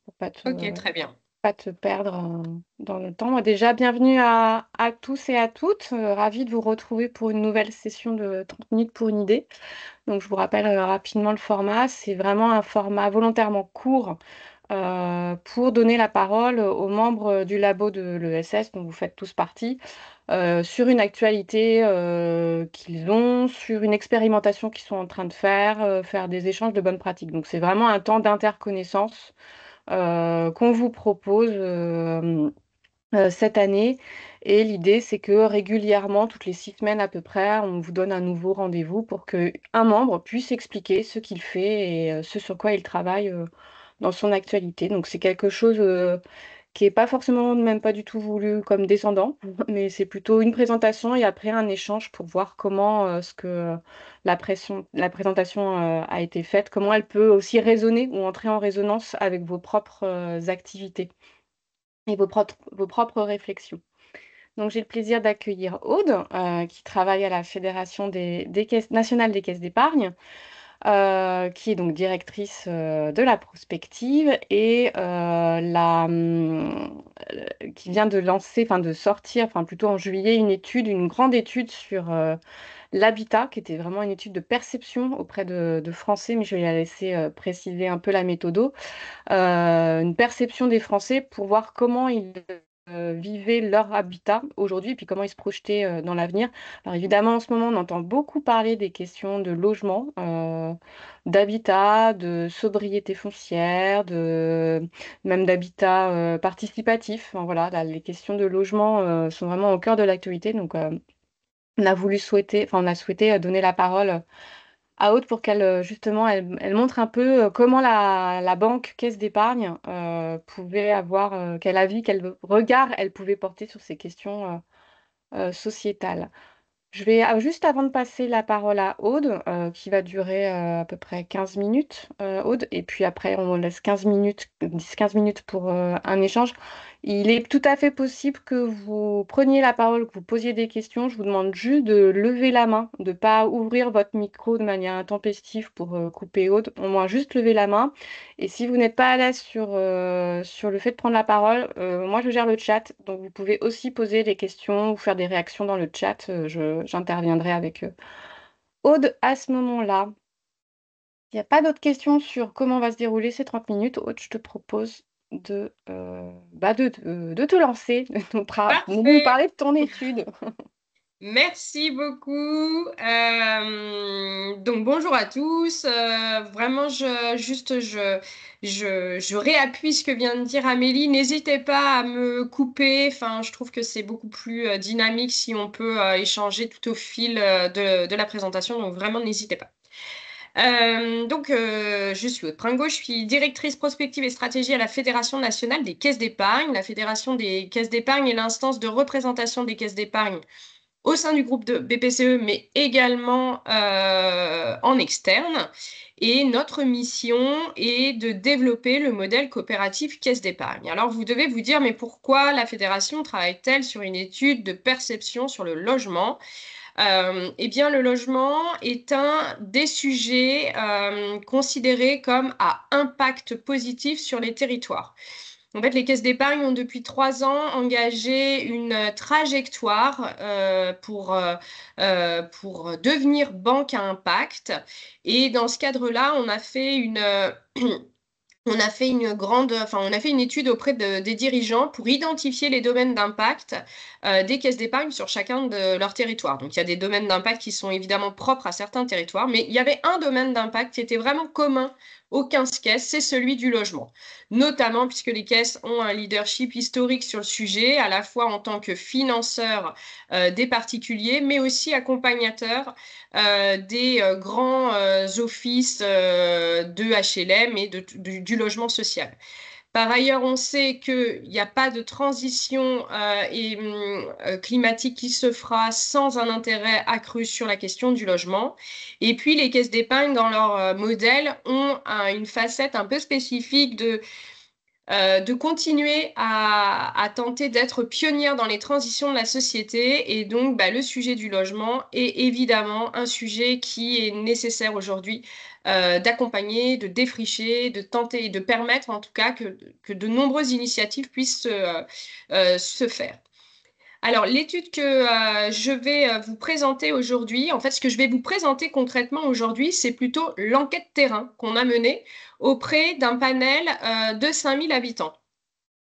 pour pas Ok, très bien. pas te perdre dans le temps. Moi, déjà, bienvenue à tous et à toutes. Ravie de vous retrouver pour une nouvelle session de 30 minutes pour une idée. Donc, je vous rappelle rapidement le format. C'est vraiment un format volontairement court pour donner la parole aux membres du labo de l'ESS, dont vous faites tous partie, sur une actualité qu'ils ont, sur une expérimentation qu'ils sont en train de faire, faire des échanges de bonnes pratiques. Donc, c'est vraiment un temps d'interconnaissance qu'on vous propose cette année. Et l'idée, c'est que régulièrement, toutes les 6 semaines à peu près, on vous donne un nouveau rendez-vous pour que un membre puisse expliquer ce qu'il fait et ce sur quoi il travaille dans son actualité. Donc c'est quelque chose qui n'est pas forcément, même pas du tout voulu comme descendant, mais c'est plutôt une présentation et après un échange pour voir comment ce que la présentation a été faite, comment elle peut aussi résonner ou entrer en résonance avec vos propres activités et vos propres réflexions. Donc, j'ai le plaisir d'accueillir Aude, qui travaille à la Fédération des caisses nationales des caisses d'épargne, qui est donc directrice de la prospective et qui vient de lancer, enfin de sortir, enfin plutôt en juillet, une grande étude sur l'habitat, qui était vraiment une étude de perception auprès de Français, mais je vais la laisser préciser un peu la méthode. Une perception des Français pour voir comment ils vivaient leur habitat aujourd'hui et puis comment ils se projetaient dans l'avenir. Alors évidemment, en ce moment, on entend beaucoup parler des questions de logement, d'habitat, de sobriété foncière, même d'habitat participatif. Enfin, voilà, là, les questions de logement sont vraiment au cœur de l'actualité. Donc, on a souhaité donner la parole à Aude pour qu'elle justement elle montre un peu comment la banque Caisse d'épargne pouvait avoir quel avis, quel regard elle pouvait porter sur ces questions sociétales. Je vais, juste avant de passer la parole à Aude, qui va durer à peu près 15 minutes, Aude, et puis après on laisse 15 minutes, 10-15 minutes pour un échange. Il est tout à fait possible que vous preniez la parole, que vous posiez des questions. Je vous demande juste de lever la main, de ne pas ouvrir votre micro de manière intempestive pour couper Aude. Au moins juste lever la main. Et si vous n'êtes pas à l'aise sur le fait de prendre la parole, moi je gère le chat, donc vous pouvez aussi poser des questions ou faire des réactions dans le chat. J'interviendrai avec eux. Aude, à ce moment-là, il n'y a pas d'autres questions sur comment va se dérouler ces 30 minutes. Aude, je te propose de te lancer, de nous Parfait. parler de ton étude. Merci beaucoup. Donc bonjour à tous. Vraiment, je réappuie ce que vient de dire Amélie. N'hésitez pas à me couper. Enfin, je trouve que c'est beaucoup plus dynamique si on peut échanger tout au fil de la présentation. Donc vraiment, n'hésitez pas. Je suis Aude Pringot, je suis directrice prospective et stratégie à la Fédération nationale des caisses d'épargne. La Fédération des caisses d'épargne est l'instance de représentation des caisses d'épargne au sein du groupe de BPCE, mais également en externe. Et notre mission est de développer le modèle coopératif caisse d'épargne. Alors, vous devez vous dire, mais pourquoi la fédération travaille-t-elle sur une étude de perception sur le logement? Eh bien, le logement est un des sujets considérés comme à impact positif sur les territoires. En fait, les caisses d'épargne ont depuis 3 ans engagé une trajectoire pour devenir banque à impact. Et dans ce cadre-là, on a fait une étude auprès des dirigeants pour identifier les domaines d'impact des caisses d'épargne sur chacun de leurs territoires. Donc, il y a des domaines d'impact qui sont évidemment propres à certains territoires, mais il y avait un domaine d'impact qui était vraiment commun aux 15 caisses, c'est celui du logement. Notamment puisque les caisses ont un leadership historique sur le sujet, à la fois en tant que financeurs des particuliers, mais aussi accompagnateurs des grands offices de HLM et du logement social. Par ailleurs, on sait qu'il n'y a pas de transition climatique qui se fera sans un intérêt accru sur la question du logement. Et puis, les caisses d'épargne, dans leur modèle, ont une facette un peu spécifique de continuer à tenter d'être pionnière dans les transitions de la société. Et donc, bah, le sujet du logement est évidemment un sujet qui est nécessaire aujourd'hui d'accompagner, de défricher, de tenter et de permettre en tout cas que de nombreuses initiatives puissent se faire. Alors, l'étude que je vais vous présenter aujourd'hui, en fait, ce que je vais vous présenter concrètement aujourd'hui, c'est plutôt l'enquête terrain qu'on a menée auprès d'un panel de 5000 habitants.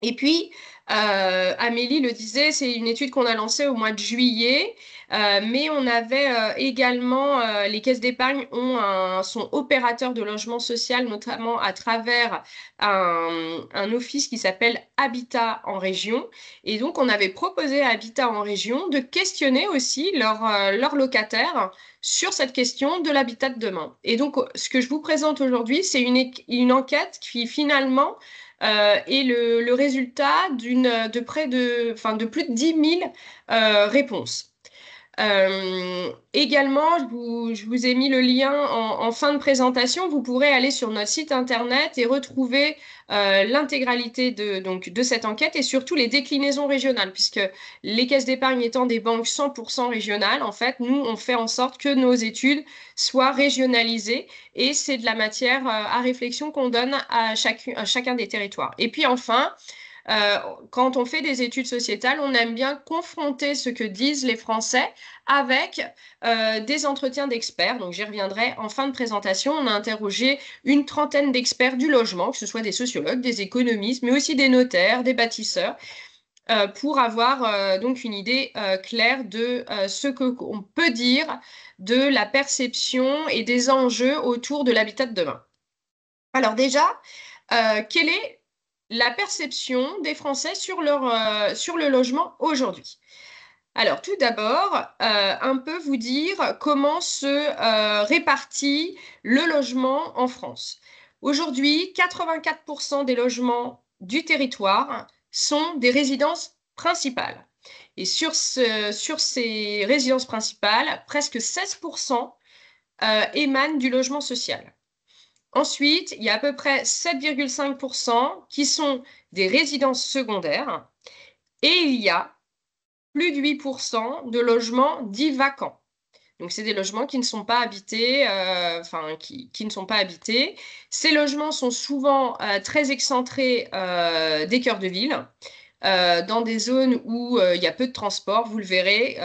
Et puis, Amélie le disait, c'est une étude qu'on a lancée au mois de juillet, mais on avait également, les caisses d'épargne sont opérateurs de logement social, notamment à travers un office qui s'appelle Habitat en région. Et donc, on avait proposé à Habitat en région de questionner aussi leurs locataires sur cette question de l'habitat de demain. Et donc, ce que je vous présente aujourd'hui, c'est une enquête qui finalement et le résultat de plus de 10 000 réponses. Également, je vous ai mis le lien en fin de présentation. Vous pourrez aller sur notre site internet et retrouver l'intégralité de cette enquête et surtout les déclinaisons régionales, puisque les caisses d'épargne étant des banques 100% régionales, en fait, nous, on fait en sorte que nos études soient régionalisées et c'est de la matière à réflexion qu'on donne à chacun des territoires. Et puis enfin, quand on fait des études sociétales, on aime bien confronter ce que disent les Français avec des entretiens d'experts. Donc, j'y reviendrai en fin de présentation. On a interrogé une trentaine d'experts du logement, que ce soit des sociologues, des économistes, mais aussi des notaires, des bâtisseurs, pour avoir donc une idée claire de ce qu'on peut dire de la perception et des enjeux autour de l'habitat de demain. Alors déjà, quelle est la perception des Français sur sur le logement aujourd'hui? Alors, tout d'abord, un peu vous dire comment se répartit le logement en France. Aujourd'hui, 84% des logements du territoire sont des résidences principales. Et sur ces résidences principales, presque 16% émanent du logement social. Ensuite, il y a à peu près 7,5% qui sont des résidences secondaires et il y a plus de 8% de logements dits vacants. Donc, c'est des logements qui ne sont pas habités, qui ne sont pas habités. Ces logements sont souvent très excentrés des cœurs de ville, dans des zones où il y a peu de transports. Vous le verrez,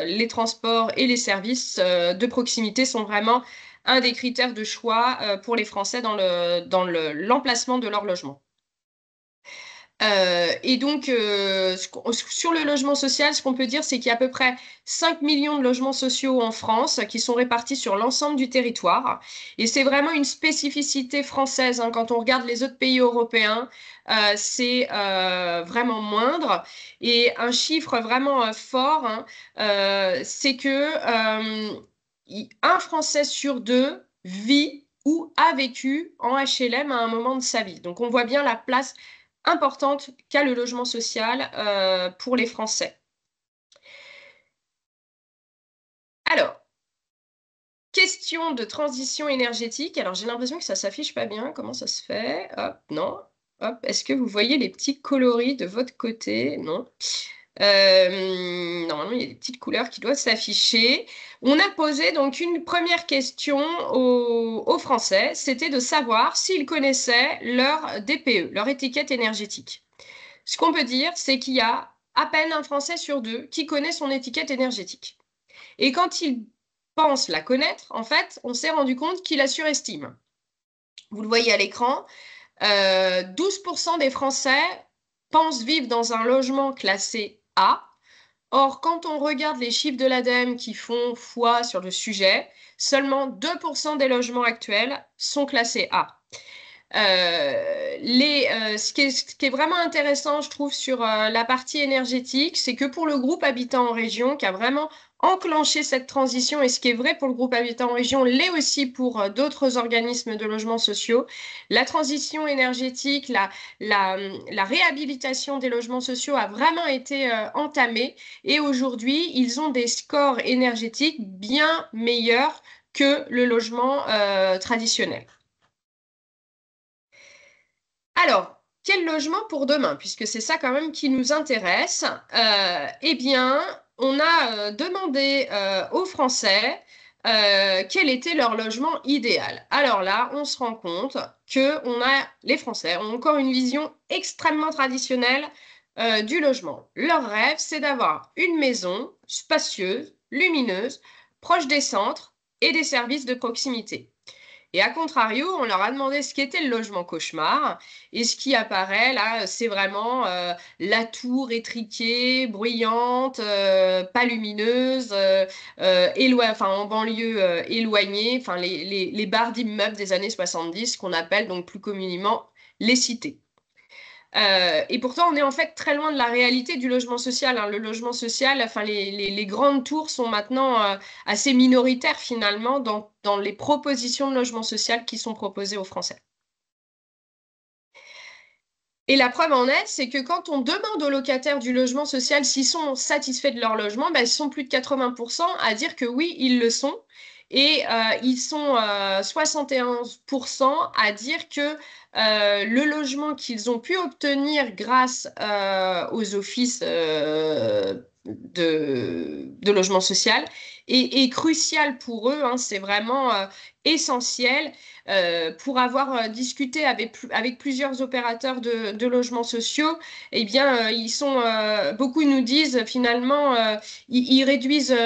les transports et les services de proximité sont vraiment un des critères de choix pour les Français dans l'emplacement de leur logement. Et donc, sur le logement social, ce qu'on peut dire, c'est qu'il y a à peu près 5 millions de logements sociaux en France qui sont répartis sur l'ensemble du territoire. Et c'est vraiment une spécificité française, hein. Quand on regarde les autres pays européens, c'est vraiment moindre. Et un chiffre vraiment fort, hein, c'est que un Français sur deux vit ou a vécu en HLM à un moment de sa vie. Donc, on voit bien la place importante qu'a le logement social pour les Français. Alors, question de transition énergétique. Alors, j'ai l'impression que ça s'affiche pas bien. Comment ça se fait? Hop, non. Hop, est-ce que vous voyez les petits coloris de votre côté? Non. Normalement, il y a des petites couleurs qui doivent s'afficher. On a posé donc une première question aux Français. C'était de savoir s'ils connaissaient leur DPE, leur étiquette énergétique. Ce qu'on peut dire, c'est qu'il y a à peine un Français sur deux qui connaît son étiquette énergétique. Et quand il pense la connaître, en fait, on s'est rendu compte qu'il la surestime. Vous le voyez à l'écran, 12% des Français pensent vivre dans un logement classé A. Or, quand on regarde les chiffres de l'ADEME qui font foi sur le sujet, seulement 2% des logements actuels sont classés A. Ce qui est vraiment intéressant, je trouve, sur la partie énergétique, c'est que pour le groupe Habitat en région, qui a vraiment enclenché cette transition, et ce qui est vrai pour le groupe Habitat en région, l'est aussi pour d'autres organismes de logements sociaux, la transition énergétique, la réhabilitation des logements sociaux a vraiment été entamée, et aujourd'hui, ils ont des scores énergétiques bien meilleurs que le logement traditionnel. Alors, quel logement pour demain, puisque c'est ça quand même qui nous intéresse. Eh bien, on a demandé aux Français quel était leur logement idéal. Alors là, on se rend compte que les Français ont encore une vision extrêmement traditionnelle du logement. Leur rêve, c'est d'avoir une maison spacieuse, lumineuse, proche des centres et des services de proximité. Et à contrario, on leur a demandé ce qu'était le logement cauchemar. Et ce qui apparaît là, c'est vraiment la tour étriquée, bruyante, pas lumineuse, enfin, en banlieue éloignée, enfin, les barres d'immeubles des années 70, qu'on appelle donc plus communément les cités. Et pourtant, on est en fait très loin de la réalité du logement social, hein. Le logement social, enfin, les grandes tours sont maintenant assez minoritaires finalement dans les propositions de logement social qui sont proposées aux Français. Et la preuve en est, c'est que quand on demande aux locataires du logement social s'ils sont satisfaits de leur logement, ben, ils sont plus de 80% à dire que oui, ils le sont. Et ils sont 71% à dire que le logement qu'ils ont pu obtenir grâce aux offices de logement social est crucial pour eux, hein. C'est vraiment essentiel. Pour avoir discuté avec plusieurs opérateurs de logements sociaux, eh bien, beaucoup nous disent finalement, ils réduisent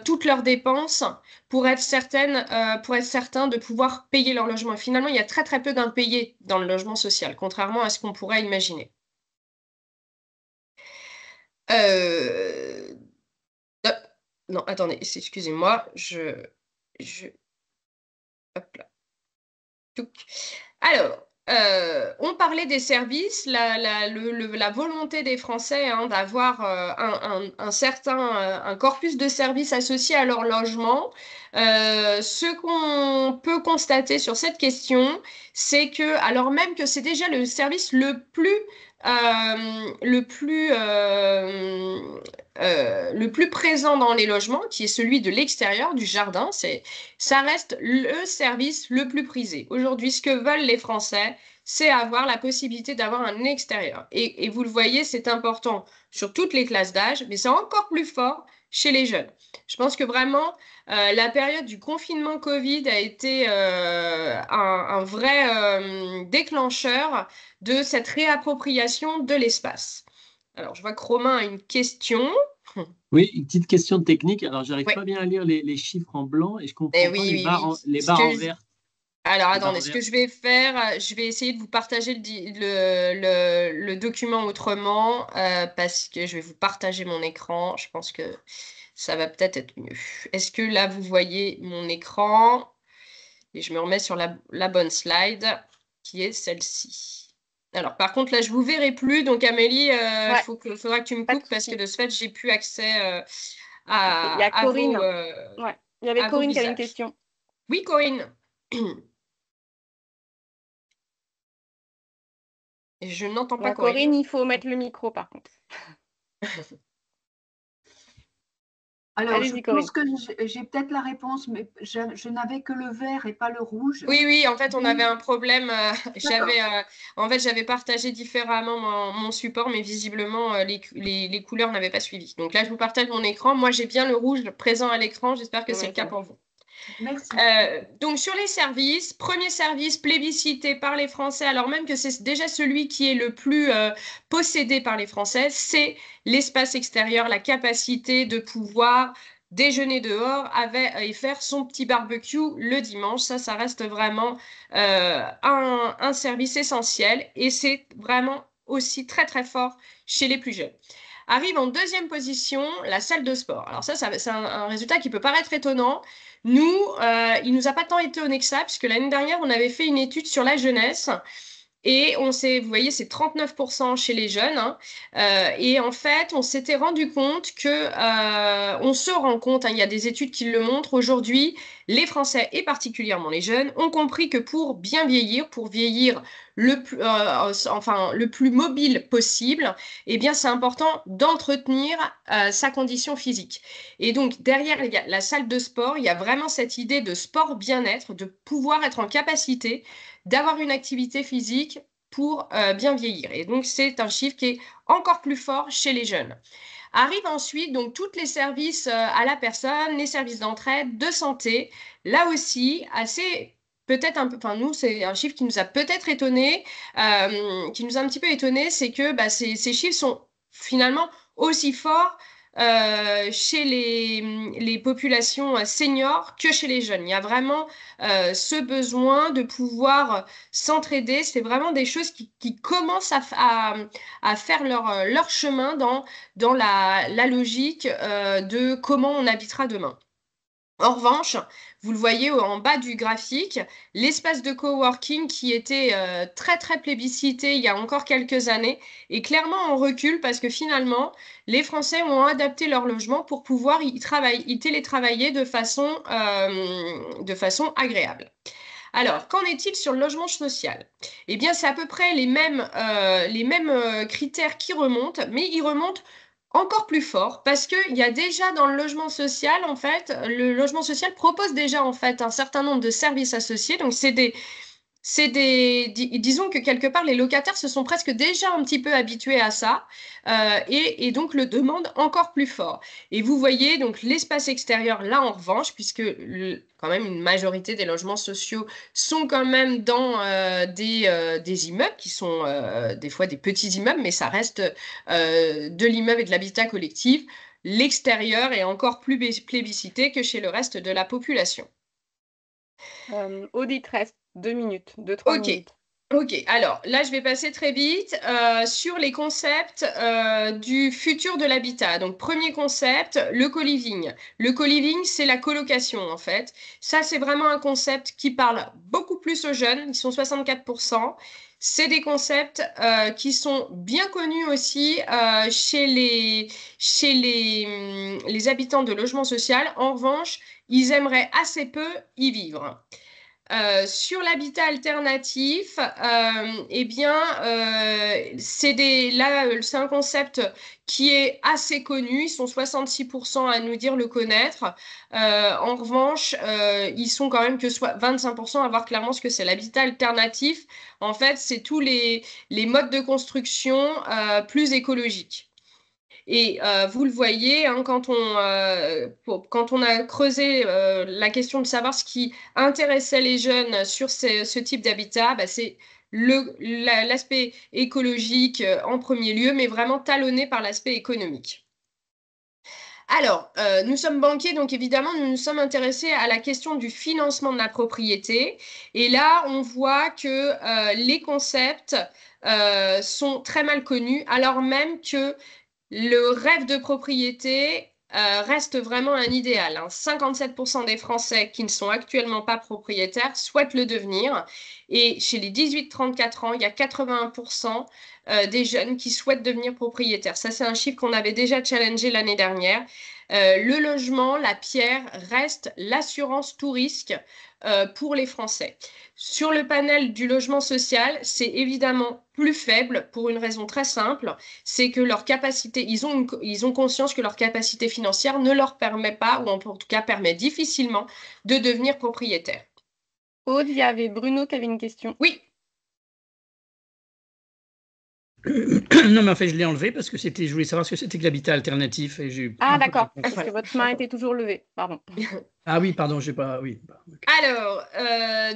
toutes leurs dépenses pour être certains de pouvoir payer leur logement. Et finalement, il y a très très peu d'impayés dans le logement social, contrairement à ce qu'on pourrait imaginer. Euh, euh, Non, attendez, excusez-moi, hop là. Touc. Alors, on parlait des services, la volonté des Français, hein, d'avoir un certain un corpus de services associés à leur logement. Ce qu'on peut constater sur cette question, c'est que, alors même que c'est déjà le service le plus présent dans les logements, qui est celui de l'extérieur, du jardin, ça reste le service le plus prisé. Aujourd'hui, ce que veulent les Français, c'est avoir la possibilité d'avoir un extérieur. Et vous le voyez, c'est important sur toutes les classes d'âge, mais c'est encore plus fort chez les jeunes. Je pense que vraiment, la période du confinement Covid a été un vrai déclencheur de cette réappropriation de l'espace. Alors, je vois que Romain a une question. Oui, une petite question technique. Alors, j'arrive Oui, pas bien à lire les chiffres en blanc et je eh comprends pas oui, oui, oui. les barres en vert. Alors, Les barres attendez, en ce que vert. je vais faire, je vais essayer de vous partager le document autrement, parce que je vais vous partager mon écran. Je pense que ça va peut-être être mieux. Est-ce que là, vous voyez mon écran? Et je me remets sur la bonne slide, qui est celle-ci. Alors, par contre, là, je vous verrai plus. Donc, Amélie, Ouais, faudra que tu me pas de coupes parce que souci. de ce fait, j'ai plus accès Ok, il y a Corinne. Ouais, il y avait à vos Corinne qui avait une visages. question. Oui, Corinne. Et je n'entends pas Ouais, Corinne. Corinne, il faut mettre le micro par contre. Alors, je Allez-y, pense Corinne. que j'ai peut-être la réponse, mais je n'avais que le vert et pas le rouge. Oui, oui, en fait, on avait Donc, un problème. d'accord. J'avais partagé différemment mon support, mais visiblement, les couleurs n'avaient pas suivi. Donc là, je vous partage mon écran. Moi, j'ai bien le rouge présent à l'écran. J'espère que c'est le Ouais, cas ça. pour vous. Merci. Donc sur les services, premier service plébiscité par les Français, alors même que c'est déjà celui qui est le plus possédé par les Français, c'est l'espace extérieur, la capacité de pouvoir déjeuner dehors et faire son petit barbecue le dimanche. Ça reste vraiment un service essentiel et c'est vraiment aussi très très fort chez les plus jeunes. Arrive en deuxième position la salle de sport. Alors ça c'est un résultat qui peut paraître étonnant. Nous, il nous a pas tant étonné que ça, puisque l'année dernière, on avait fait une étude sur la jeunesse. Et vous voyez, c'est 39% chez les jeunes, hein. Et en fait, on s'était rendu compte on se rend compte, hein, il y a des études qui le montrent aujourd'hui, les Français et particulièrement les jeunes ont compris que pour vieillir le plus mobile possible, eh bien, c'est important d'entretenir sa condition physique. Et donc, derrière la salle de sport, il y a vraiment cette idée de sport bien-être, de pouvoir être en capacité d'avoir une activité physique pour bien vieillir. Et donc, c'est un chiffre qui est encore plus fort chez les jeunes. Arrivent ensuite donc tous les services à la personne, les services d'entraide, de santé. Là aussi, assez peut-être un peu, enfin nous, c'est un chiffre qui nous a peut-être étonné, qui nous a un petit peu étonné, c'est que ces chiffres sont finalement aussi forts chez les populations seniors que chez les jeunes. Il y a vraiment ce besoin de pouvoir s'entraider. C'est vraiment des choses qui commencent à faire leur chemin dans la logique de comment on habitera demain. En revanche, vous le voyez en bas du graphique, l'espace de coworking qui était très très plébiscité il y a encore quelques années est clairement en recul parce que finalement, les Français ont adapté leur logement pour pouvoir y télétravailler de façon agréable. Alors, qu'en est-il sur le logement social? Eh bien, c'est à peu près les mêmes critères qui remontent, mais ils remontent encore plus fort parce qu'il y a déjà dans le logement social, en fait, le logement social propose déjà en fait un certain nombre de services associés. Donc, disons que quelque part, les locataires se sont presque déjà un petit peu habitués à ça et donc le demandent encore plus fort. Et vous voyez donc l'espace extérieur là en revanche, puisque quand même une majorité des logements sociaux sont quand même dans des immeubles qui sont des fois des petits immeubles, mais ça reste de l'immeuble et de l'habitat collectif. L'extérieur est encore plus plébiscité que chez le reste de la population. Aude, il te reste 2 minutes, 2-3 Ok, minutes. ok. Alors là, je vais passer très vite sur les concepts du futur de l'habitat. Donc, premier concept, le co-living. Le co-living, c'est la colocation en fait. Ça, c'est vraiment un concept qui parle beaucoup plus aux jeunes. Ils sont 64%. C'est des concepts qui sont bien connus aussi chez les habitants de logement social. En revanche, ils aimeraient assez peu y vivre. Sur l'habitat alternatif, eh bien, c'est un concept qui est assez connu. Ils sont 66% à nous dire le connaître. En revanche, ils sont quand même que 25% à voir clairement ce que c'est. L'habitat alternatif, en fait, c'est tous les modes de construction plus écologiques. Et vous le voyez, hein, quand on a creusé la question de savoir ce qui intéressait les jeunes sur ce type d'habitat, bah, c'est l'aspect écologique en premier lieu, mais vraiment talonné par l'aspect économique. Alors, nous sommes banquiers, donc évidemment, nous nous sommes intéressés à la question du financement de la propriété. Et là, on voit que les concepts sont très mal connus, alors même que le rêve de propriété reste vraiment un idéal. 57% des Français qui ne sont actuellement pas propriétaires souhaitent le devenir. Et chez les 18-34 ans, il y a 81% des jeunes qui souhaitent devenir propriétaires. Ça, c'est un chiffre qu'on avait déjà challengé l'année dernière. Le logement, la pierre, reste l'assurance tout risque pour les Français. Sur le panel du logement social, c'est évidemment plus faible pour une raison très simple, c'est que leur capacité, ils ont conscience que leur capacité financière ne leur permet pas, ou en tout cas permet difficilement, de devenir propriétaire. Aude, il y avait Bruno qui avait une question. Oui. Non, mais en fait, je l'ai enlevé parce que je voulais savoir ce que c'était que l'habitat alternatif. Et ah, d'accord, parce que votre main était toujours levée, pardon. Ah oui, pardon, j'ai pas. Oui. Okay. Alors,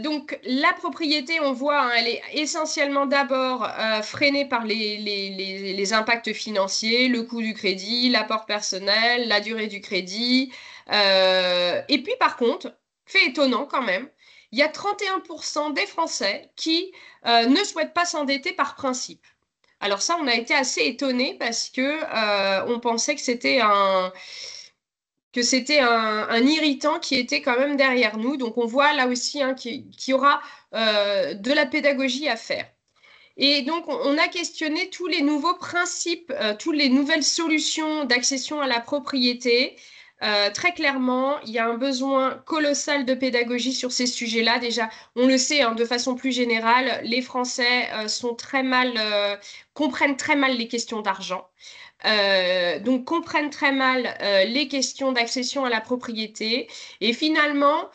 donc la propriété, on voit, hein, elle est essentiellement d'abord freinée par les impacts financiers, le coût du crédit, l'apport personnel, la durée du crédit. Et puis, par contre, fait étonnant quand même, il y a 31% des Français qui ne souhaitent pas s'endetter par principe. Alors ça, on a été assez étonnés parce que on pensait que c'était un irritant qui était quand même derrière nous. Donc on voit là aussi hein, qu'il y aura de la pédagogie à faire. Et donc on a questionné tous les nouveaux principes, toutes les nouvelles solutions d'accession à la propriété. Très clairement, il y a un besoin colossal de pédagogie sur ces sujets-là. Déjà, on le sait, hein, de façon plus générale, les Français comprennent très mal les questions d'argent. Donc comprennent très mal les questions d'accession à la propriété. Et finalement,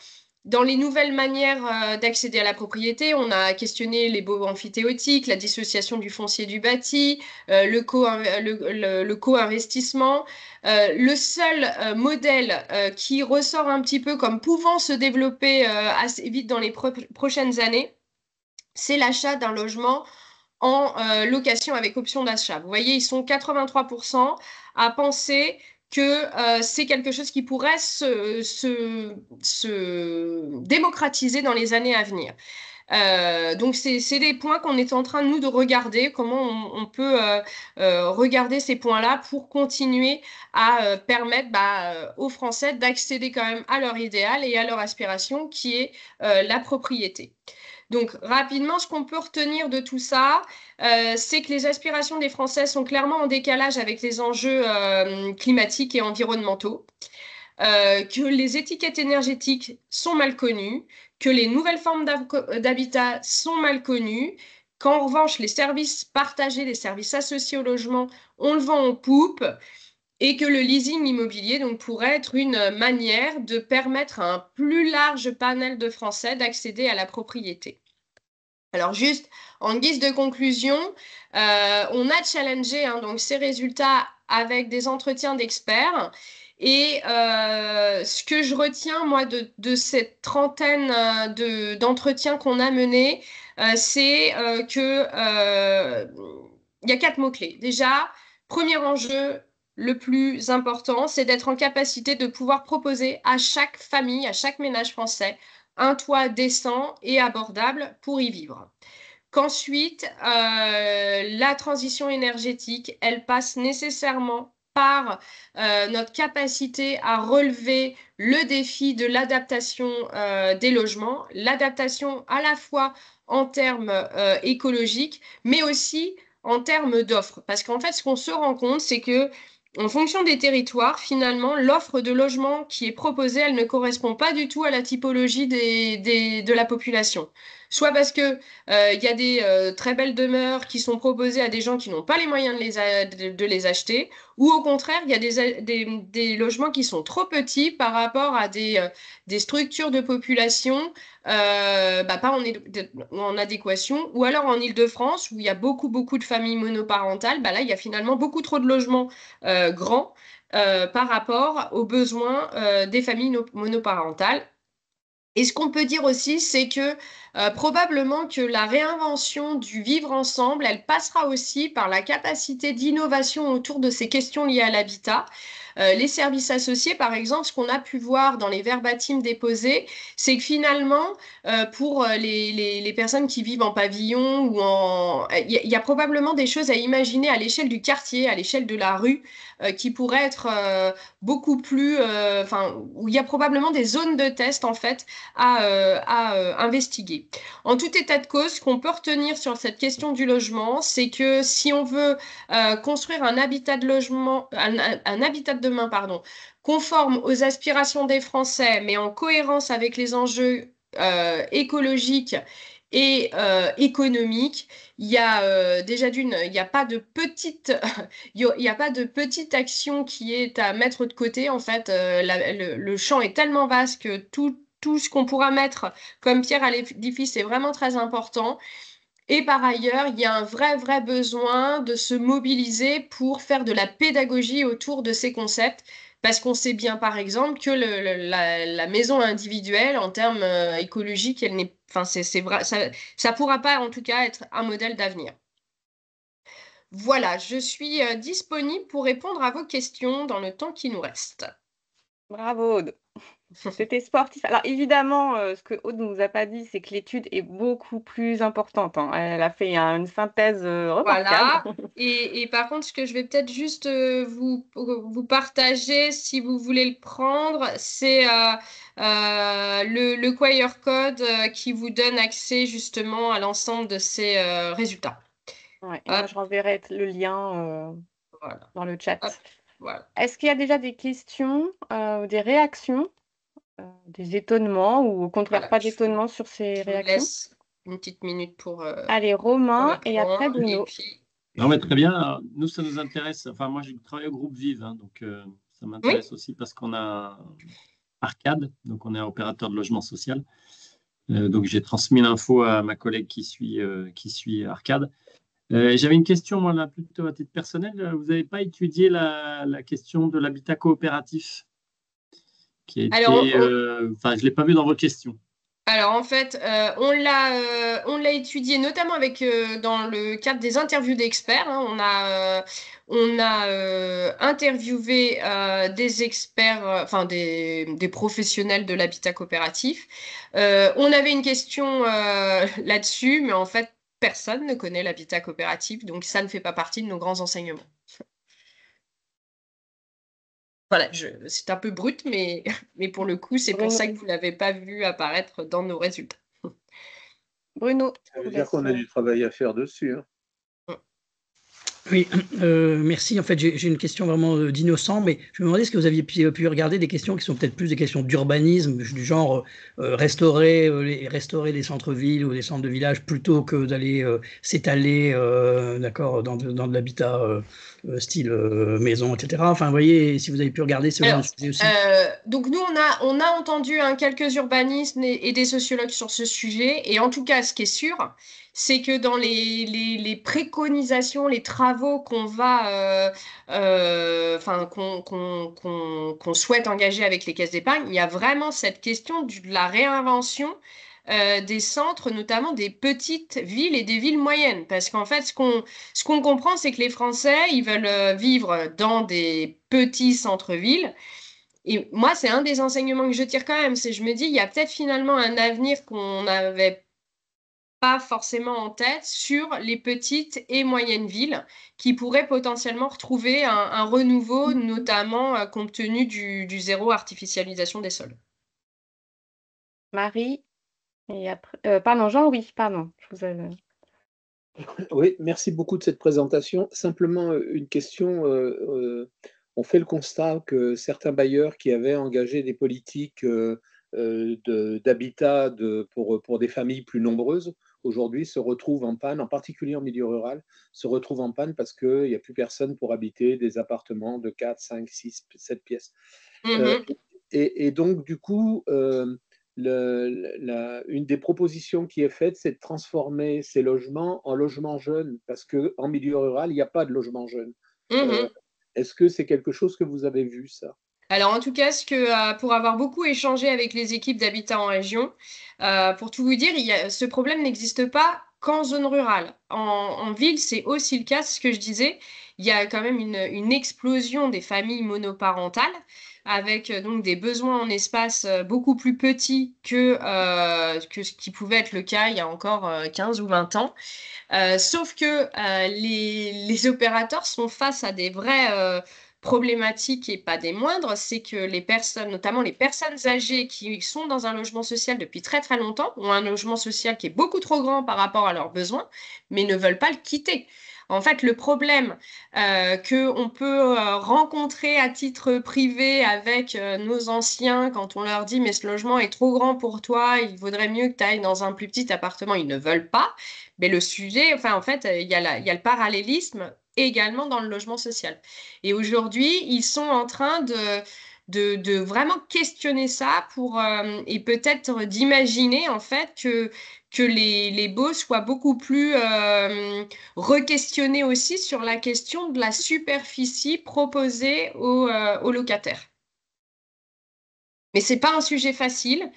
Dans les nouvelles manières d'accéder à la propriété, on a questionné les baux amphithéotiques, la dissociation du foncier du bâti, le co-investissement. Le seul modèle qui ressort un petit peu comme pouvant se développer assez vite dans les prochaines années, c'est l'achat d'un logement en location avec option d'achat. Vous voyez, ils sont 83% à penser que c'est quelque chose qui pourrait se démocratiser dans les années à venir. Donc, c'est des points qu'on est en train, nous, de regarder, comment on peut regarder ces points-là pour continuer à permettre aux Français d'accéder quand même à leur idéal et à leur aspiration, qui est la propriété. Donc, rapidement, ce qu'on peut retenir de tout ça, c'est que les aspirations des Français sont clairement en décalage avec les enjeux climatiques et environnementaux, que les étiquettes énergétiques sont mal connues, que les nouvelles formes d'habitat sont mal connues, qu'en revanche, les services partagés, les services associés au logement, on le vend en poupe, et que le leasing immobilier donc, pourrait être une manière de permettre à un plus large panel de Français d'accéder à la propriété. Alors juste en guise de conclusion, on a challengé donc, ces résultats avec des entretiens d'experts. Et ce que je retiens, moi, de cette trentaine d'entretiens qu'on a menés, c'est qu'il y a 4 mots-clés. Déjà, premier enjeu, le plus important, c'est d'être en capacité de pouvoir proposer à chaque famille, à chaque ménage français, un toit décent et abordable pour y vivre. Qu'ensuite, la transition énergétique, elle passe nécessairement par notre capacité à relever le défi de l'adaptation des logements, l'adaptation à la fois en termes écologiques, mais aussi en termes d'offres. Parce qu'en fait, ce qu'on se rend compte, c'est que en fonction des territoires, finalement, l'offre de logement qui est proposée, elle ne correspond pas du tout à la typologie de la population. Soit parce que il y a des très belles demeures qui sont proposées à des gens qui n'ont pas les moyens de les acheter, ou au contraire, il y a des logements qui sont trop petits par rapport à des structures de population pas en adéquation, ou alors en Île-de-France, où il y a beaucoup de familles monoparentales, là, il y a finalement beaucoup trop de logements grands par rapport aux besoins des familles monoparentales. Et ce qu'on peut dire aussi, c'est que probablement que la réinvention du vivre ensemble, elle passera aussi par la capacité d'innovation autour de ces questions liées à l'habitat. Les services associés, par exemple, ce qu'on a pu voir dans les verbatims déposés, c'est que finalement, pour les personnes qui vivent en pavillon ou il y a probablement des choses à imaginer à l'échelle du quartier, à l'échelle de la rue, qui pourraient être beaucoup plus, où il y a probablement des zones de test en fait à investiguer. En tout état de cause, ce qu'on peut retenir sur cette question du logement, c'est que si on veut construire un habitat de logement, un habitat de demain, pardon, conforme aux aspirations des Français, mais en cohérence avec les enjeux écologiques et économiques, il y a déjà d'une, il n'y a pas de petite, il y a pas de petite action qui est à mettre de côté. En fait, le champ est tellement vaste que tout ce qu'on pourra mettre comme pierre à l'édifice est vraiment très important. Et par ailleurs, il y a un vrai besoin de se mobiliser pour faire de la pédagogie autour de ces concepts, parce qu'on sait bien, par exemple, que la maison individuelle, en termes écologiques, elle n'est, enfin, c'est vrai, ça pourra pas, en tout cas, être un modèle d'avenir. Voilà, je suis disponible pour répondre à vos questions dans le temps qui nous reste. Bravo, Aude. C'était sportif. Alors évidemment, ce que Aude ne nous a pas dit, c'est que l'étude est beaucoup plus importante, hein. Elle a fait une synthèse remarquable. Voilà. Et par contre, ce que je vais peut-être juste vous partager, si vous voulez le prendre, c'est le QR code qui vous donne accès justement à l'ensemble de ces résultats. Ouais, et moi, je renverrai le lien Voilà. dans le chat. Hop, voilà. Est-ce qu'il y a déjà des questions ou des réactions, des étonnements ou au contraire Voilà, pas d'étonnements sur ces je vous réactions? laisse une petite minute pour Allez, Romain et après répondre. Bruno. Et puis... Non, mais très bien. Alors, nous, ça nous intéresse. Enfin, moi, j'ai travaillé au groupe Vive, hein, donc ça m'intéresse aussi parce qu'on a Arcade, donc on est un opérateur de logement social. Donc j'ai transmis l'info à ma collègue qui suit Arcade. J'avais une question, moi, là, plutôt à titre personnel. Vous n'avez pas étudié la question de l'habitat coopératif qui a Alors, été. Enfin, je ne l'ai pas vu dans vos questions. Alors en fait, on l'a étudié notamment avec dans le cadre des interviews d'experts, hein. On a interviewé des experts, enfin des professionnels de l'habitat coopératif. On avait une question là-dessus, mais en fait, personne ne connaît l'habitat coopératif, donc ça ne fait pas partie de nos grands enseignements. Voilà, c'est un peu brut, mais, mais pour le coup, c'est pour Bruno, ça que vous ne l'avez pas vu apparaître dans nos résultats. Bruno, Ça je veut vous dire laisse. qu'on a du travail à faire dessus, hein. Oui, merci. En fait, j'ai une question vraiment d'innocent, mais je me demandais est-ce que vous aviez pu regarder des questions qui sont peut-être plus des questions d'urbanisme, du genre restaurer les centres-villes ou les centres de village plutôt que d'aller s'étaler d'accord, dans de l'habitat style maison, etc. Enfin, vous voyez, si vous avez pu regarder ce genre de Alors, sujet aussi. donc nous, on a entendu quelques urbanistes et des sociologues sur ce sujet, et en tout cas, ce qui est sûr, c'est que dans les préconisations, les travaux qu'on va, enfin, qu'on souhaite engager avec les caisses d'épargne, il y a vraiment cette question de la réinvention des centres, notamment des petites villes et des villes moyennes. Parce qu'en fait, ce qu'on comprend, c'est que les Français, ils veulent vivre dans des petits centres-villes. Et moi, c'est un des enseignements que je tire quand même. C'est, je me dis, il y a peut-être finalement un avenir qu'on n'avait pas forcément en tête sur les petites et moyennes villes qui pourraient potentiellement retrouver un renouveau, notamment compte tenu du zéro artificialisation des sols. Marie, et après. Pardon, Jean, oui, pardon. Je vous avais... Oui, merci beaucoup de cette présentation. Simplement une question. On fait le constat que certains bailleurs qui avaient engagé des politiques d'habitat pour des familles plus nombreuses, aujourd'hui se retrouvent en panne, en particulier en milieu rural, se retrouvent en panne parce qu'il n'y a plus personne pour habiter des appartements de 4, 5, 6, 7 pièces. Euh, Mhm. et donc, du coup, une des propositions qui est faite, c'est de transformer ces logements en logements jeunes, parce qu'en milieu rural, il n'y a pas de logement jeune. Mhm. Est-ce que c'est quelque chose que vous avez vu, ça? Alors en tout cas, pour avoir beaucoup échangé avec les équipes d'habitat en région, pour tout vous dire, ce problème n'existe pas qu'en zone rurale. En ville, c'est aussi le cas, c'est ce que je disais. Il y a quand même une explosion des familles monoparentales avec donc des besoins en espace beaucoup plus petits que ce qui pouvait être le cas il y a encore 15 ou 20 ans. Sauf que les opérateurs sont face à des vraies problématiques et pas des moindres, c'est que les personnes, notamment les personnes âgées qui sont dans un logement social depuis très très longtemps, ont un logement social qui est beaucoup trop grand par rapport à leurs besoins, mais ne veulent pas le quitter. En fait, le problème qu'on peut rencontrer à titre privé avec nos anciens quand on leur dit mais ce logement est trop grand pour toi, il vaudrait mieux que tu ailles dans un plus petit appartement, ils ne veulent pas. Mais le sujet, enfin, en fait, il y a le parallélisme également dans le logement social. Et aujourd'hui, ils sont en train de vraiment questionner ça et peut-être d'imaginer, en fait, que les baux soient beaucoup plus re-questionnés aussi sur la question de la superficie proposée aux locataires. Mais c'est pas un sujet facile.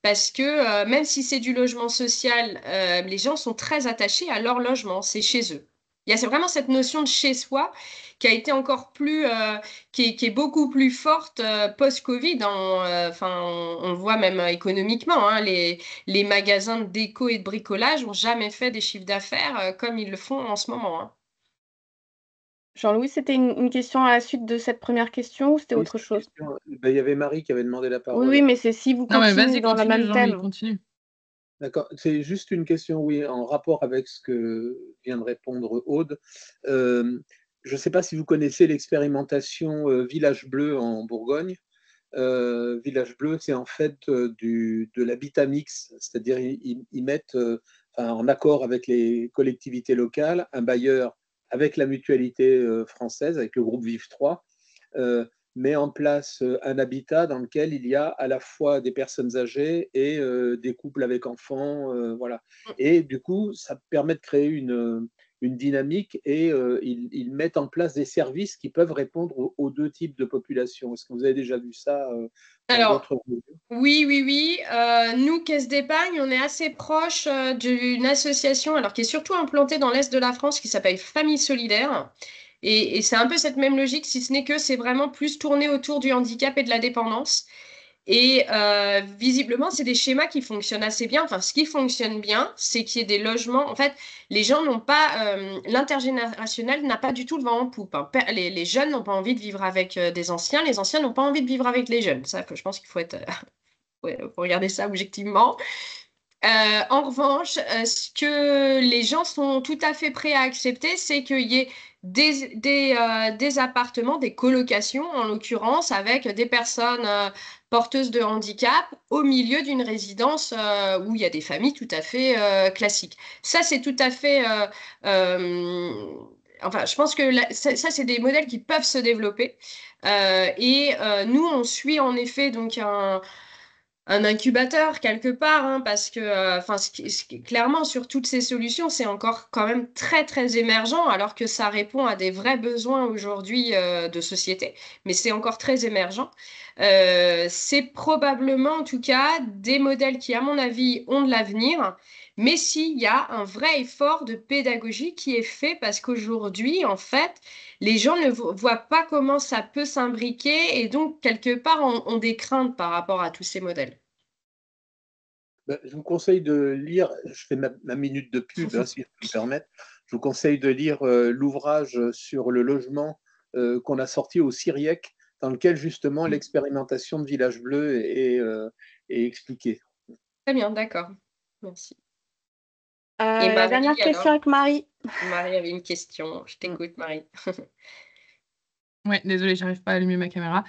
Parce que même si c'est du logement social, les gens sont très attachés à leur logement, c'est chez eux. C'est vraiment cette notion de chez soi qui a été encore plus, qui est beaucoup plus forte post-Covid. Enfin, on le voit même économiquement, hein, les magasins de déco et de bricolage n'ont jamais fait des chiffres d'affaires comme ils le font en ce moment, hein. Jean-Louis, c'était une question à la suite de cette première question ou c'était Oui, autre c'est une chose? question. Ben, il y avait Marie qui avait demandé la Oui, parole. oui, mais c'est si vous Non, mais continuez vas-y, dans le continue, même Jean-Louis, thème. continue. D'accord. C'est juste une question, oui, en rapport avec ce que vient de répondre Aude. Je ne sais pas si vous connaissez l'expérimentation Village Bleu en Bourgogne. Village Bleu, c'est en fait de l'habitat mix, c'est-à-dire ils mettent enfin, en accord avec les collectivités locales un bailleur avec la mutualité française, avec le groupe Vive 3, met en place un habitat dans lequel il y a à la fois des personnes âgées et des couples avec enfants, voilà. Et du coup, ça permet de créer une dynamique et ils mettent en place des services qui peuvent répondre aux deux types de populations. Est-ce que vous avez déjà vu ça dans Alors, d'autres régions? oui, oui, oui. Nous, Caisse d'épargne, on est assez proche d'une association, alors qui est surtout implantée dans l'Est de la France, qui s'appelle Famille Solidaire. Et c'est un peu cette même logique, si ce n'est que c'est vraiment plus tourné autour du handicap et de la dépendance. Et visiblement, c'est des schémas qui fonctionnent assez bien. Enfin, ce qui fonctionne bien, c'est qu'il y ait des logements. En fait, les gens n'ont pas, l'intergénérationnel n'a pas du tout le vent en poupe, hein. Les jeunes n'ont pas envie de vivre avec des anciens, les anciens n'ont pas envie de vivre avec les jeunes. Ça, je pense qu'il faut être, ouais, faut regarder ça objectivement. En revanche, ce que les gens sont tout à fait prêts à accepter, c'est qu'il y ait des appartements, des colocations en l'occurrence, avec des personnes porteuses de handicap au milieu d'une résidence où il y a des familles tout à fait classiques. Ça, c'est tout à fait... enfin, je pense que ça, c'est des modèles qui peuvent se développer. Nous, on suit en effet donc un incubateur quelque part, hein, parce que, enfin, clairement, sur toutes ces solutions, c'est encore quand même très, très émergent, alors que ça répond à des vrais besoins aujourd'hui de société, mais c'est encore très émergent. C'est probablement, en tout cas, des modèles qui, à mon avis, ont de l'avenir, mais s'il y a un vrai effort de pédagogie qui est fait, parce qu'aujourd'hui, en fait, les gens ne voient pas comment ça peut s'imbriquer et donc, quelque part, ont des craintes par rapport à tous ces modèles. Je vous conseille de lire, je fais ma minute de pub, hein, si je peux me permettre, je vous conseille de lire l'ouvrage sur le logement qu'on a sorti au CIRIEC, dans lequel justement l'expérimentation de Village Bleu est expliquée. Très bien, d'accord. Merci. Et La dernière Marie, question alors? avec Marie. Marie avait une question. Je t'écoute, Marie. Ouais, désolée, j'arrive pas à allumer ma caméra.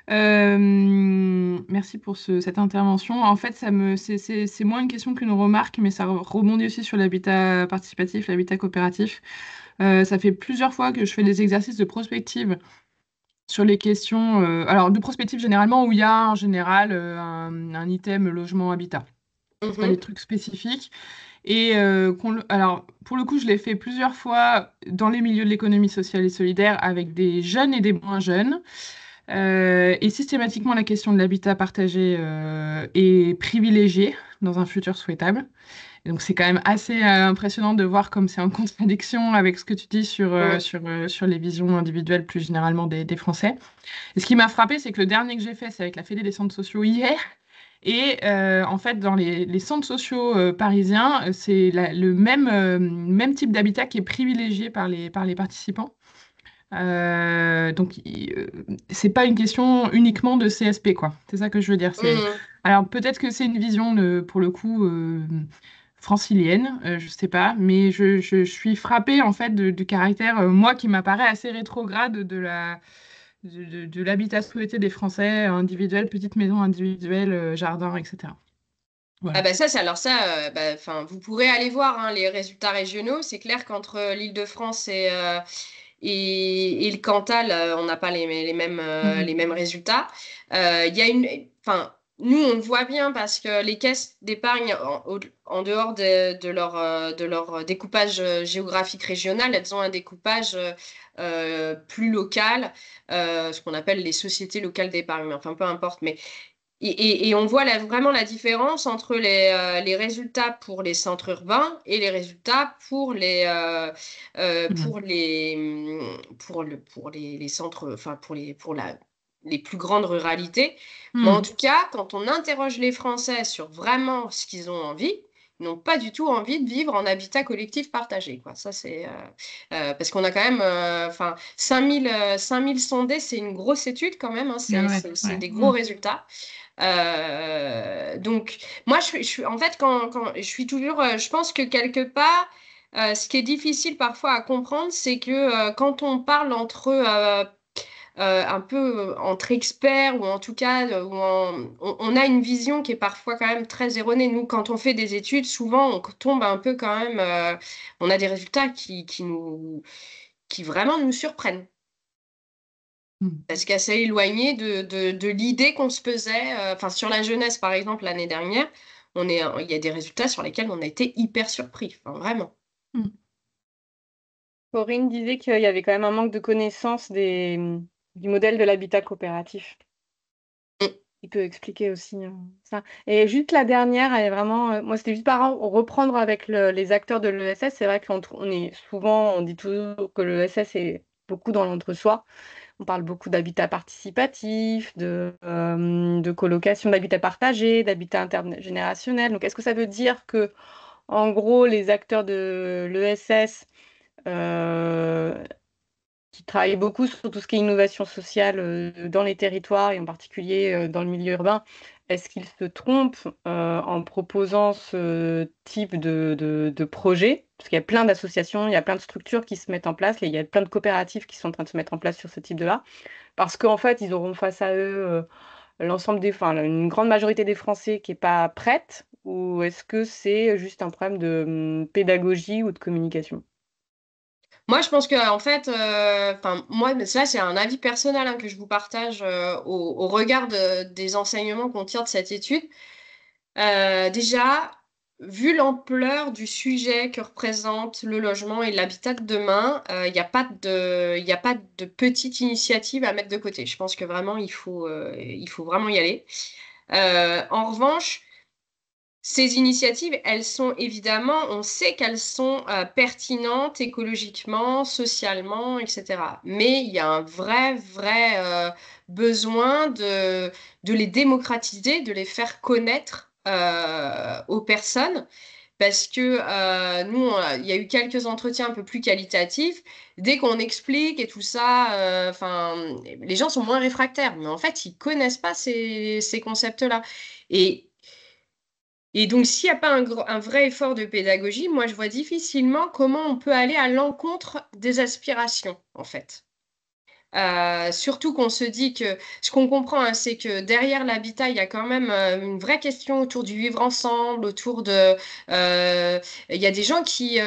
Merci pour cette intervention. En fait, c'est moins une question qu'une remarque, mais ça rebondit aussi sur l'habitat participatif, l'habitat coopératif. Ça fait plusieurs fois que je fais des exercices de prospective sur les questions, alors de prospective généralement où il y a en général un item logement habitat. C'est pas des trucs spécifiques. Et alors, pour le coup, je l'ai fait plusieurs fois dans les milieux de l'économie sociale et solidaire avec des jeunes et des moins jeunes. Et systématiquement, la question de l'habitat partagé est privilégiée dans un futur souhaitable. Et donc, c'est quand même assez impressionnant de voir comme c'est en contradiction avec ce que tu dis sur les visions individuelles plus généralement des Français. Et ce qui m'a frappé, c'est que le dernier que j'ai fait, c'est avec la Fédé des centres sociaux hier. Et en fait, dans les centres sociaux parisiens, c'est le même type d'habitat qui est privilégié par les participants. Donc, c'est pas une question uniquement de CSP, quoi. C'est ça que je veux dire. Alors, peut-être que c'est une vision, pour le coup, francilienne, je sais pas, mais je suis frappée, en fait, du caractère, moi, qui m'apparaît assez rétrograde de l'habitat souhaité des Français, individuel, petite maison individuelle, jardin, etc. Voilà. Ah bah ça, alors ça, vous pourrez aller voir hein, les résultats régionaux. C'est clair qu'entre l'Île-de-France et le Cantal, on n'a pas les mêmes résultats. Il y a nous, on le voit bien parce que les caisses d'épargne, en dehors de leur découpage géographique régional, elles ont un découpage plus local, ce qu'on appelle les sociétés locales d'épargne. Enfin, peu importe, mais et on voit vraiment la différence entre les résultats pour les centres urbains et les résultats pour les centres, enfin les plus grandes ruralités. Mais en tout cas, quand on interroge les Français sur vraiment ce qu'ils ont envie, ils n'ont pas du tout envie de vivre en habitat collectif partagé, quoi. Ça, c'est parce qu'on a quand même 5000 sondés, c'est une grosse étude quand même, hein. C'est des gros résultats. Donc, moi, en fait, quand je suis toujours, je pense que quelque part, ce qui est difficile parfois à comprendre, c'est que quand on parle un peu entre experts, ou en tout cas, on a une vision qui est parfois quand même très erronée. Nous, quand on fait des études, souvent, on tombe un peu quand même, on a des résultats qui vraiment nous surprennent. Parce qu'elle s'est éloignée de l'idée qu'on se faisait. Enfin, sur la jeunesse, par exemple, l'année dernière, il y a des résultats sur lesquels on a été hyper surpris. Enfin, vraiment. Mm. Corinne disait qu'il y avait quand même un manque de connaissance du modèle de l'habitat coopératif. Mm. Il peut expliquer aussi ça. Et juste la dernière, elle est vraiment. Moi, c'était juste par reprendre avec les acteurs de l'ESS. C'est vrai on dit toujours que l'ESS est beaucoup dans l'entre-soi. On parle beaucoup d'habitat participatif, de colocation, d'habitat partagé, d'habitat intergénérationnel. Donc, est-ce que ça veut dire que, en gros, les acteurs de l'ESS qui travaillent beaucoup sur tout ce qui est innovation sociale dans les territoires et en particulier dans le milieu urbain, est-ce qu'ils se trompent en proposant ce type de projet? Parce qu'il y a plein d'associations, il y a plein de structures qui se mettent en place, et il y a plein de coopératives qui sont en train de se mettre en place sur ce type de-là, parce qu'en fait, ils auront face à eux enfin, une grande majorité des Français qui n'est pas prête, ou est-ce que c'est juste un problème de pédagogie ou de communication? Moi, je pense que en fait, enfin, moi, mais ça, c'est un avis personnel hein, que je vous partage au regard des enseignements qu'on tire de cette étude. Déjà, vu l'ampleur du sujet que représente le logement et l'habitat de demain, il y a pas de petite initiative à mettre de côté. Je pense que vraiment, il faut vraiment y aller. En revanche, ces initiatives, elles sont évidemment, on sait qu'elles sont pertinentes écologiquement, socialement, etc. Mais il y a un vrai besoin de les démocratiser, de les faire connaître aux personnes. Parce que il y a eu quelques entretiens un peu plus qualitatifs. Dès qu'on explique et tout ça, enfin, les gens sont moins réfractaires. Mais en fait, ils connaissent pas ces concepts-là. Et et donc, s'il n'y a pas un vrai effort de pédagogie, moi, je vois difficilement comment on peut aller à l'encontre des aspirations, en fait. Surtout qu'on se dit que ce qu'on comprend, hein, c'est que derrière l'habitat, il y a quand même une vraie question autour du vivre ensemble, autour de... il y a des gens qui,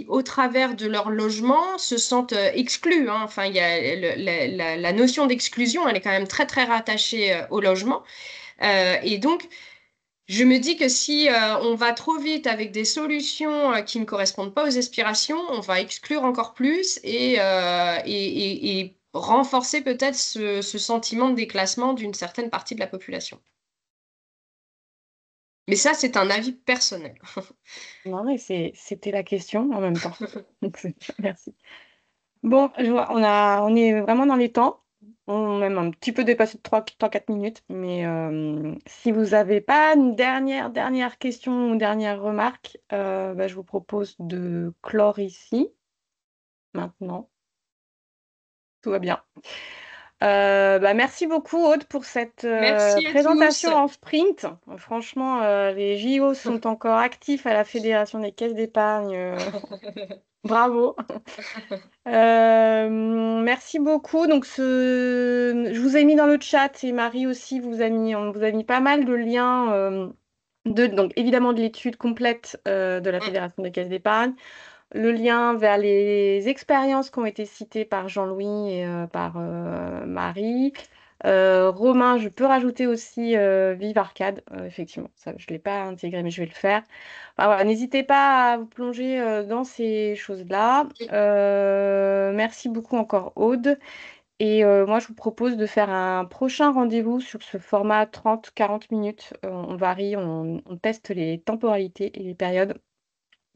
au travers de leur logement, se sentent exclus, hein. Enfin, il y a la notion d'exclusion, elle est quand même très rattachée au logement. Et donc, je me dis que si on va trop vite avec des solutions qui ne correspondent pas aux aspirations, on va exclure encore plus et renforcer peut-être ce sentiment de déclassement d'une certaine partie de la population. Mais ça, c'est un avis personnel. Non, mais c'était la question en même temps. Donc, merci. Bon, on est vraiment dans les temps. On a même un petit peu dépassé de 3-4 minutes. Mais si vous n'avez pas une dernière question ou dernière remarque, bah, je vous propose de clore ici, maintenant. Tout va bien. Bah, merci beaucoup, Aude, pour cette Merci à tous. présentation en sprint. Franchement, les JO sont encore actifs à la Fédération des caisses d'épargne. Bravo. Merci beaucoup. Donc, je vous ai mis dans le chat et Marie aussi on vous a mis pas mal de liens donc évidemment de l'étude complète de la Fédération des caisses d'épargne, le lien vers les expériences qui ont été citées par Jean-Louis et par Marie. Romain, je peux rajouter aussi Vive Arcade, effectivement, ça, je ne l'ai pas intégré, mais je vais le faire. Enfin, voilà, n'hésitez pas à vous plonger dans ces choses-là. Merci beaucoup encore, Aude. Et moi, je vous propose de faire un prochain rendez-vous sur ce format 30-40 minutes. On varie, on teste les temporalités et les périodes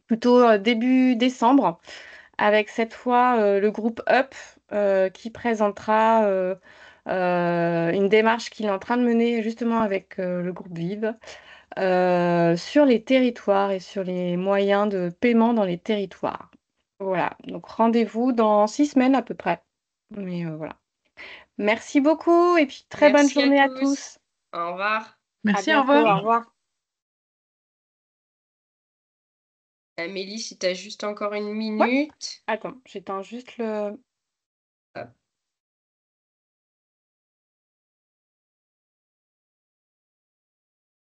plutôt début décembre, avec cette fois le groupe Up qui présentera une démarche qu'il est en train de mener justement avec le groupe Vive sur les territoires et sur les moyens de paiement dans les territoires. Voilà, donc rendez-vous dans 6 semaines à peu près. Mais voilà. Merci beaucoup et puis très bonne Merci à journée à tous. tous. Au revoir. À Merci, au bientôt, au revoir. revoir. Amélie, si tu as juste encore une Ouais, minute. attends, j'éteins juste le...